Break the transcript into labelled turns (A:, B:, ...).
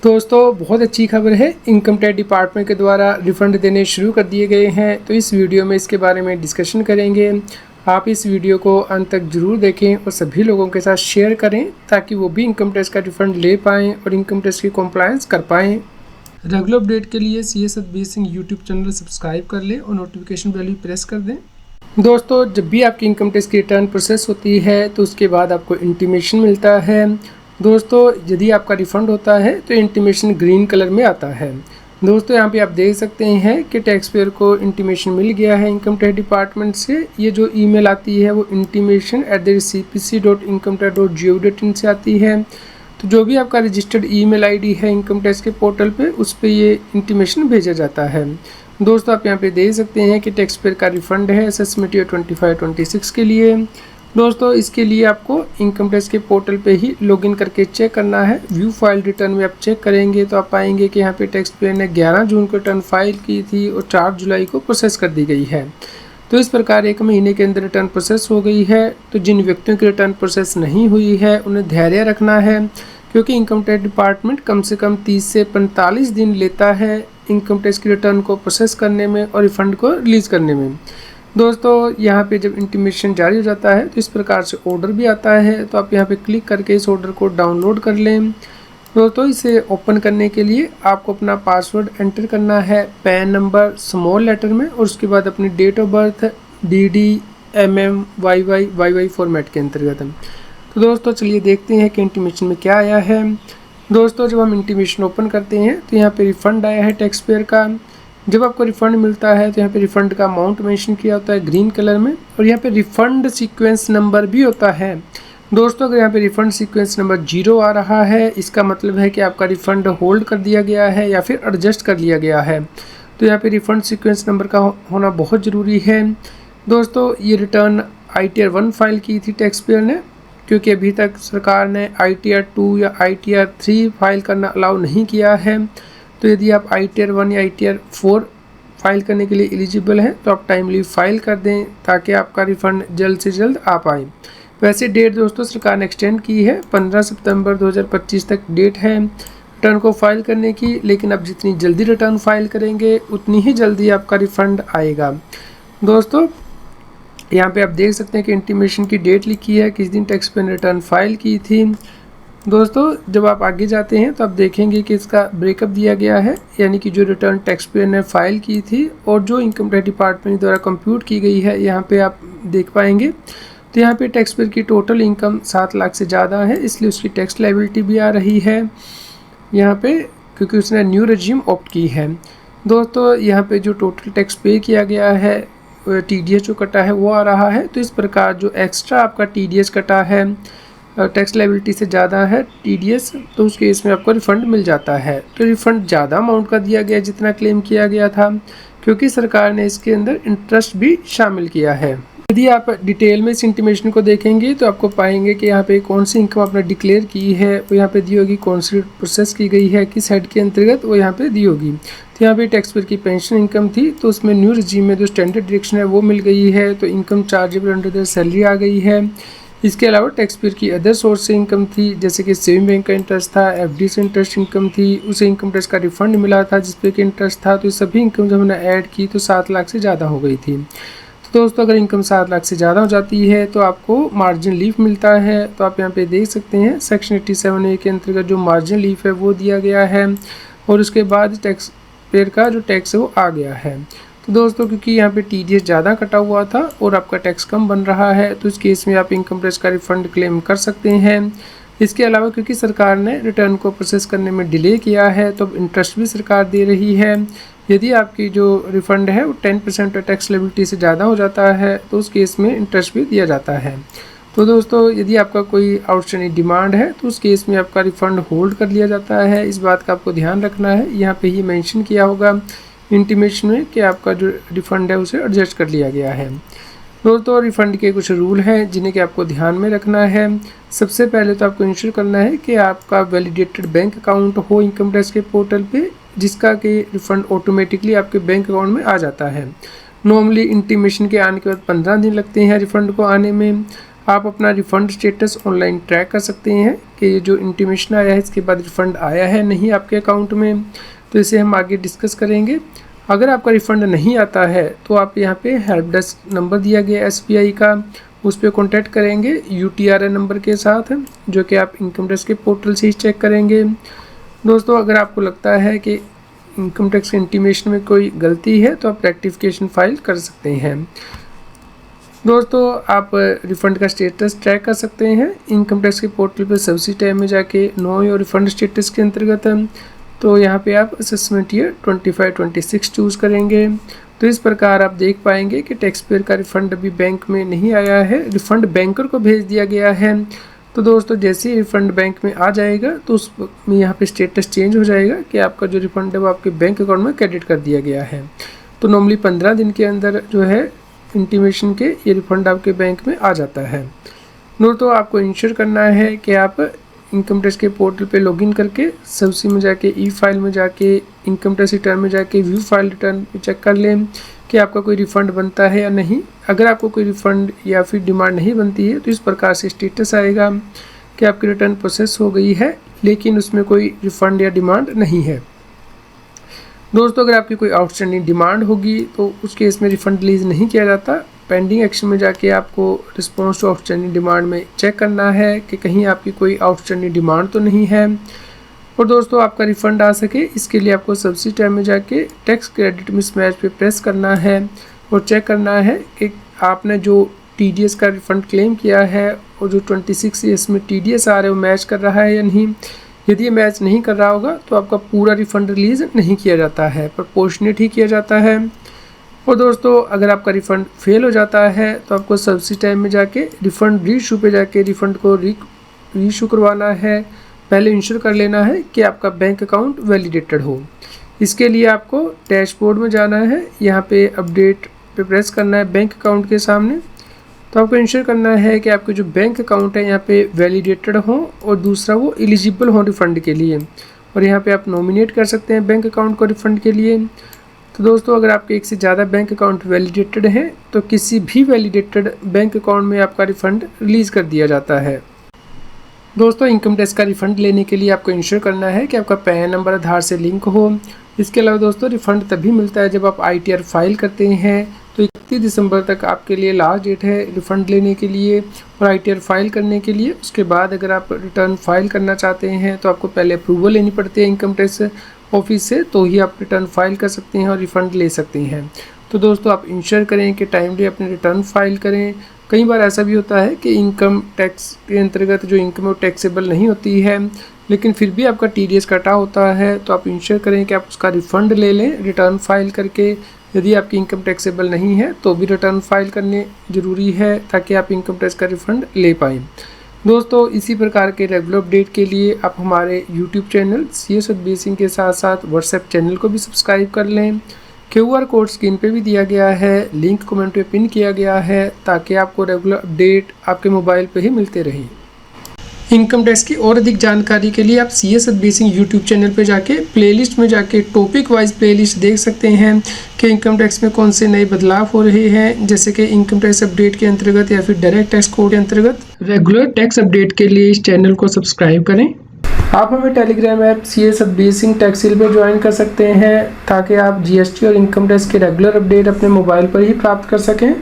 A: दोस्तों बहुत अच्छी खबर है, इनकम टैक्स डिपार्टमेंट के द्वारा रिफ़ंड देने शुरू कर दिए गए हैं। तो इस वीडियो में इसके बारे में डिस्कशन करेंगे। आप इस वीडियो को अंत तक ज़रूर देखें और सभी लोगों के साथ शेयर करें ताकि वो भी इनकम टैक्स का रिफ़ंड ले पाएँ और इनकम टैक्स की कॉम्प्लायंस कर पाएँ। रेगुलर अपडेट के लिए CA Satbir Singh YouTube channel subscribe कर लें और नोटिफिकेशन बेल भी प्रेस कर दें। दोस्तों जब भी आपकी इनकम टैक्स की रिटर्न प्रोसेस होती है तो उसके बाद आपको इंटीमेशन मिलता है। दोस्तों यदि आपका रिफ़ंड होता है तो इंटीमेशन ग्रीन कलर में आता है। दोस्तों यहाँ पे आप देख सकते हैं कि टैक्स पेयर को इंटीमेशन मिल गया है इनकम टैक्स डिपार्टमेंट से। ये जो ईमेल आती है वो intimation@cpc.incometax.gov.in से आती है। तो जो भी आपका रजिस्टर्ड ईमेल आईडी है इनकम टैक्स के पोर्टल पे उस पर ये इंटीमेशन भेजा जाता है। दोस्तों आप यहाँ पे देख सकते हैं कि टैक्स पेयर का रिफ़ंड है असेसमेंट ईयर 25-26 के लिए। दोस्तों इसके लिए आपको इनकम टैक्स के पोर्टल पे ही लॉगिन करके चेक करना है। व्यू फाइल रिटर्न में आप चेक करेंगे तो आप पाएंगे कि यहाँ पे टैक्स पेयर ने 11 जून को रिटर्न फाइल की थी और 4 जुलाई को प्रोसेस कर दी गई है। तो इस प्रकार 1 महीने के अंदर रिटर्न प्रोसेस हो गई है। तो जिन व्यक्तियों की रिटर्न प्रोसेस नहीं हुई है उन्हें धैर्य रखना है, क्योंकि इनकम टैक्स डिपार्टमेंट कम से कम 30 से 45 दिन लेता है इनकम टैक्स की रिटर्न को प्रोसेस करने में और रिफ़ंड को रिलीज़ करने में। दोस्तों यहाँ पे जब इंटीमेशन जारी हो जाता है तो इस प्रकार से ऑर्डर भी आता है। तो आप यहाँ पे क्लिक करके इस ऑर्डर को डाउनलोड कर लें। दोस्तों इसे ओपन करने के लिए आपको अपना पासवर्ड एंटर करना है, पैन नंबर स्मॉल लेटर में और उसके बाद अपनी date of birth DD MM YY format के अंतर्गत। तो दोस्तों चलिए देखते हैं कि इंटीमेशन में क्या आया है। दोस्तों जब हम इंटीमेशन ओपन करते हैं तो यहाँ पे रिफ़ंड आया है टैक्स पेयर का। जब आपको रिफ़ंड मिलता है तो यहाँ पे रिफ़ंड का अमाउंट मेंशन किया होता है ग्रीन कलर में और यहाँ पे रिफ़ंड सीक्वेंस नंबर भी होता है। दोस्तों अगर यहाँ पे रिफ़ंड सीक्वेंस नंबर 0 आ रहा है इसका मतलब है कि आपका रिफ़ंड होल्ड कर दिया गया है या फिर एडजस्ट कर लिया गया है। तो यहाँ पे रिफ़ंड सीक्वेंस नंबर का होना बहुत ज़रूरी है। दोस्तों ये रिटर्न ITR 1 फाइल की थी टैक्स पेयर ने, क्योंकि अभी तक सरकार ने ITR 2 या ITR 3 फाइल करना अलाउ नहीं किया है। तो यदि आप ITR 1 या ITR 4 फाइल करने के लिए एलिजिबल हैं तो आप टाइमली फाइल कर दें ताकि आपका रिफ़ंड जल्द से जल्द आ पाए। वैसे डेट दोस्तों सरकार ने एक्सटेंड की है, 15 सितंबर 2025 तक डेट है रिटर्न को फाइल करने की, लेकिन आप जितनी जल्दी रिटर्न फाइल करेंगे उतनी ही जल्दी आपका रिफ़ंड आएगा। दोस्तों यहाँ पे आप देख सकते हैं कि इंटीमेशन की डेट लिखी है, किस दिन टैक्स पेयर ने रिटर्न फाइल की थी। दोस्तों जब आप आगे जाते हैं तो आप देखेंगे कि इसका ब्रेकअप दिया गया है, यानी कि जो रिटर्न टैक्स पेयर ने फाइल की थी और जो इनकम टैक्स डिपार्टमेंट द्वारा कंप्यूट की गई है यहाँ पे आप देख पाएंगे। तो यहाँ पे टैक्स पेयर की टोटल इनकम 7 लाख से ज़्यादा है, इसलिए उसकी टैक्स लायबिलिटी भी आ रही है यहाँ पे, क्योंकि उसने न्यू रेजिम ऑप्ट की है। दोस्तों यहाँ पे जो टोटल टैक्स पे किया गया है TDS जो कटा है वो आ रहा है। तो इस प्रकार जो एक्स्ट्रा आपका TDS कटा है टैक्स लायबिलिटी से ज़्यादा है TDS, तो उस केस में आपको रिफ़ंड मिल जाता है। तो रिफ़ंड ज़्यादा अमाउंट का दिया गया जितना क्लेम किया गया था, क्योंकि सरकार ने इसके अंदर इंटरेस्ट भी शामिल किया है। यदि आप डिटेल में इस इंटीमेशन को देखेंगे तो आपको पाएंगे कि यहाँ पे कौन सी इनकम आपने डिक्लेयर की है वो यहाँ पे दी होगी, कौन सी प्रोसेस की गई है किस हेड के अंतर्गत वो यहाँ पे दी होगी। तो यहाँ पे टैक्स पेयर की पेंशन इनकम थी तो उसमें न्यू रेजिम में जो स्टैंडर्ड डिडक्शन है वो मिल गई है, तो income chargeable under the salary आ गई है। इसके अलावा टैक्स पेयर की अदर सोर्स से इनकम थी, जैसे कि सेविंग बैंक का इंटरेस्ट था, FD से इंटरेस्ट इनकम थी, उसे इनकम टैक्स का रिफंड मिला था जिस पे कि इंटरेस्ट था। तो ये सभी इनकम जब हमने ऐड की तो 7 लाख से ज़्यादा हो गई थी। तो दोस्तों अगर इनकम 7 लाख से ज़्यादा हो जाती है तो आपको मार्जिन लीफ मिलता है। तो आप यहाँ पे देख सकते हैं सेक्शन 87A के अंतर्गत जो मार्जिन लीफ है वो दिया गया है और उसके बाद टैक्स पेयर का जो टैक्स है वो आ गया है। तो दोस्तों क्योंकि यहाँ पे TDS ज़्यादा कटा हुआ था और आपका टैक्स कम बन रहा है तो इस केस में आप इनकम टैक्स का रिफ़ंड क्लेम कर सकते हैं। इसके अलावा क्योंकि सरकार ने रिटर्न को प्रोसेस करने में डिले किया है तो अब इंटरेस्ट भी सरकार दे रही है। यदि आपकी जो रिफ़ंड है वो 10% टैक्स लायबिलिटी से ज़्यादा हो जाता है तो उस केस में इंटरेस्ट भी दिया जाता है। तो दोस्तों यदि आपका कोई आउटस्टैंडिंग डिमांड है तो उस केस में आपका रिफ़ंड होल्ड कर लिया जाता है। इस बात का आपको ध्यान रखना है, यहाँ पे ही मेंशन किया होगा इंटीमेशन में कि आपका जो रिफ़ंड है उसे एडजस्ट कर लिया गया है। दोस्तों रिफ़ंड के कुछ रूल हैं जिन्हें कि आपको ध्यान में रखना है। सबसे पहले तो आपको इंश्योर करना है कि आपका वैलिडेटेड बैंक अकाउंट हो इनकम टैक्स के पोर्टल पे, जिसका कि रिफ़ंड ऑटोमेटिकली आपके बैंक अकाउंट में आ जाता है। नॉर्मली इंटीमेशन के आने के बाद 15 दिन लगते हैं रिफ़ंड को आने में। आप अपना रिफ़ंड स्टेटस ऑनलाइन ट्रैक कर सकते हैं कि ये जो इंटीमेशन आया है इसके बाद रिफ़ंड आया है नहीं आपके अकाउंट में। तो इसे हम आगे डिस्कस करेंगे। अगर आपका रिफ़ंड नहीं आता है तो आप यहाँ पे हेल्प डेस्क नंबर दिया गया SBI का, उस पर कॉन्टैक्ट करेंगे UTRN नंबर के साथ, जो कि आप इनकम टैक्स के पोर्टल से ही चेक करेंगे। दोस्तों, अगर आपको लगता है कि इनकम टैक्स के इंटीमेशन में कोई गलती है तो आप रेक्टिफिकेशन फाइल कर सकते हैं। दोस्तों, आप रिफ़ंड का स्टेटस ट्रैक कर सकते हैं इनकम टैक्स के पोर्टल पर सबसे टैब में जाके नो योर रिफ़ंड स्टेटस के अंतर्गत। तो यहाँ पे आप असेसमेंट ईयर 25-26 चूज़ करेंगे। तो इस प्रकार आप देख पाएंगे कि टैक्स पेयर का रिफ़ंड अभी बैंक में नहीं आया है, रिफ़ंड बैंकर को भेज दिया गया है। तो दोस्तों, जैसे ही रिफ़ंड बैंक में आ जाएगा तो उसमें यहाँ पे स्टेटस चेंज हो जाएगा कि आपका जो रिफ़ंड है वो आपके बैंक अकाउंट में क्रेडिट कर दिया गया है। तो नॉर्मली 15 दिन के अंदर जो है इंटीमेशन के ये रिफ़ंड आपके बैंक में आ जाता है। दोस्तों, आपको इंश्योर करना है कि आप इनकम टैक्स के पोर्टल पे लॉगिन करके सबसे में जाके ई फाइल में जाके इनकम टैक्स रिटर्न में जाके व्यू फाइल रिटर्न पे चेक कर लें कि आपका कोई रिफ़ंड बनता है या नहीं। अगर आपको कोई रिफ़ंड या फिर डिमांड नहीं बनती है तो इस प्रकार से स्टेटस आएगा कि आपकी रिटर्न प्रोसेस हो गई है, लेकिन उसमें कोई रिफ़ंड या डिमांड नहीं है। दोस्तों, अगर आपकी कोई आउटस्टैंडिंग डिमांड होगी तो उस केस में रिफ़ंड रिलीज़ नहीं किया जाता। पेंडिंग एक्शन में जाके आपको रिस्पॉन्स टू आउटस्टैंडिंग डिमांड में चेक करना है कि कहीं आपकी कोई आउटस्टैंडिंग डिमांड तो नहीं है। और दोस्तों, आपका रिफ़ंड आ सके इसके लिए आपको सबसे टैब में जाके टैक्स क्रेडिट मिसमैच पे प्रेस करना है और चेक करना है कि आपने जो TDS का रिफ़ंड क्लेम किया है और जो 26 ईयर्स में TDS आ रहा है वो मैच कर रहा है या नहीं। यदि ये मैच नहीं कर रहा होगा तो आपका पूरा रिफ़ंड रिलीज़ नहीं किया जाता है, प्रोपोर्शनेट ही किया जाता है। और दोस्तों, अगर आपका रिफ़ंड फेल हो जाता है तो आपको सबसे टाइम में जाके रिफ़ंड रीइशू पे जाके रिफ़ंड को रीइशू करवाना है। पहले इंश्योर कर लेना है कि आपका बैंक अकाउंट वैलिडेटेड हो। इसके लिए आपको डैशबोर्ड में जाना है, यहाँ पे अपडेट पे प्रेस करना है बैंक अकाउंट के सामने। तो आपको इंश्योर करना है कि आपके जो बैंक अकाउंट है यहाँ पे वैलिडेटेड हो और दूसरा वो एलिजिबल हो रिफ़ंड के लिए। और यहाँ पे आप नॉमिनेट कर सकते हैं बैंक अकाउंट को रिफ़ंड के लिए। तो दोस्तों, अगर आपके एक से ज़्यादा बैंक अकाउंट वैलिडेटेड हैं तो किसी भी वैलिडेटेड बैंक अकाउंट में आपका रिफ़ंड रिलीज़ कर दिया जाता है। दोस्तों, इनकम टैक्स का रिफ़ंड लेने के लिए आपको इंश्योर करना है कि आपका पैन नंबर आधार से लिंक हो। इसके अलावा दोस्तों, रिफ़ंड तभी मिलता है जब आप ITR फाइल करते हैं। तो 31 दिसंबर तक आपके लिए लास्ट डेट है रिफ़ंड लेने के लिए और ITR फाइल करने के लिए। उसके बाद अगर आप रिटर्न फाइल करना चाहते हैं तो आपको पहले अप्रूवल लेनी पड़ती है इनकम टैक्स ऑफिस से, तो ही आप रिटर्न फाइल कर सकते हैं और रिफ़ंड ले सकते हैं। तो दोस्तों, आप इंश्योर करें कि टाइमली अपने रिटर्न फाइल करें। कई बार ऐसा भी होता है कि इनकम टैक्स के अंतर्गत जो इनकम है वो टैक्सेबल नहीं होती है, लेकिन फिर भी आपका TDS कटा होता है। तो आप इंश्योर करें कि आप उसका रिफ़ंड ले लें रिटर्न फाइल करके। यदि आपकी इनकम टैक्सेबल नहीं है तो भी रिटर्न फाइल करने ज़रूरी है ताकि आप इनकम टैक्स का रिफ़ंड ले पाएँ। दोस्तों, इसी प्रकार के रेगुलर अपडेट के लिए आप हमारे YouTube चैनल CS बेसिंग के साथ साथ WhatsApp चैनल को भी सब्सक्राइब कर लें। QR कोड स्क्रीन पे भी दिया गया है, लिंक कमेंट पे पिन किया गया है ताकि आपको रेगुलर अपडेट आपके मोबाइल पे ही मिलते रहें। इनकम टैक्स की और अधिक जानकारी के लिए आप CS बेसिंग यूट्यूब चैनल पे जाके प्लेलिस्ट में जाके टॉपिक वाइज प्लेलिस्ट देख सकते हैं कि इनकम टैक्स में कौन से नए बदलाव हो रहे हैं, जैसे कि इनकम टैक्स अपडेट के अंतर्गत या फिर डायरेक्ट टैक्स कोड के अंतर्गत। रेगुलर टैक्स अपडेट के लिए इस चैनल को सब्सक्राइब करें। आप हमें टेलीग्राम ऐप CS बेसिंग टैक्सिल पे ज्वाइन कर सकते हैं ताकि आप GST और इनकम टैक्स के रेगुलर अपडेट अपने मोबाइल पर ही प्राप्त कर सकें।